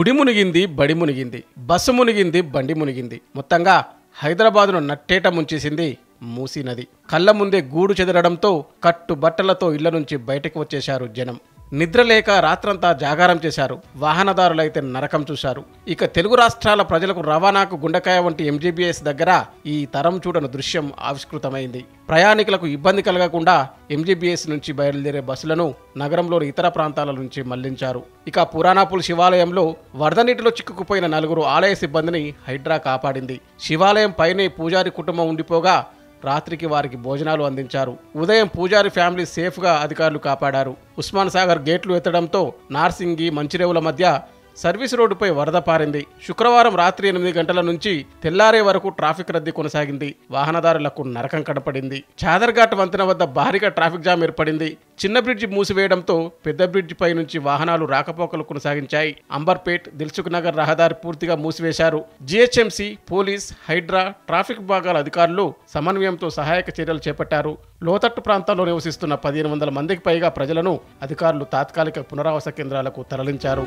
గుడి మునిగింది, బడి మునిగింది, బస్సు మునిగింది, బండి మునిగింది. మొత్తంగా హైదరాబాదును నట్టేట ముంచేసింది మూసీ నది. కళ్ళ ముందే గూడు చెదరడంతో కట్టుబట్టలతో ఇళ్ల నుంచి బయటకు వచ్చేశారు జనం. నిద్రలేక రాత్రంతా జాగారం చేశారు. వాహనదారులైతే నరకం చూశారు. ఇక తెలుగు రాష్ట్రాల ప్రజలకు రవాణాకు గుండెకాయ వంటి ఎంజీబీఎస్ దగ్గర ఈ తరం చూడని దృశ్యం ఆవిష్కృతమైంది. ప్రయాణికులకు ఇబ్బంది కలగకుండా ఎంజీబీఎస్ నుంచి బయలుదేరే బస్సులను నగరంలోని ఇతర ప్రాంతాల నుంచి మళ్లించారు. ఇక పురాణాపుల్ శివాలయంలో వరద నీటిలో చిక్కుకుపోయిన 4 ఆలయ సిబ్బందిని హైడ్రా కాపాడింది. శివాలయం పైనే పూజారి కుటుంబం ఉండిపోగా రాత్రికి వారికి భోజనాలు అందించారు. ఉదయం పూజారి ఫ్యామిలీ సేఫ్గా అధికారులు కాపాడారు. ఉస్మాన్ సాగర్ గేట్లు ఎత్తడంతో నార్సింగి, మంచిరేవుల మధ్య సర్వీస్ రోడ్డుపై వరద పారింది. శుక్రవారం రాత్రి 8 గంటల నుంచి తెల్లారే వరకు ట్రాఫిక్ రద్దీ కొనసాగింది. వాహనదారులకు నరకం కనపడింది. చాదర్ఘాట్ వంతెన వద్ద భారీగా ట్రాఫిక్ జామ్ ఏర్పడింది. చిన్న బ్రిడ్జి మూసివేయడంతో పెద్ద బ్రిడ్జి పై నుంచి వాహనాలు రాకపోకలు కొనసాగించాయి. అంబర్పేట్, దిల్సుఖ్ నగర్ రహదారి పూర్తిగా మూసివేశారు. జీహెచ్ఎంసీ, పోలీస్, హైడ్రా, ట్రాఫిక్ విభాగాల అధికారులు సమన్వయంతో సహాయక చర్యలు చేపట్టారు. లోతట్టు ప్రాంతాల్లో నివసిస్తున్న 1500 మందికి పైగా ప్రజలను అధికారులు తాత్కాలిక పునరావాస కేంద్రాలకు తరలించారు.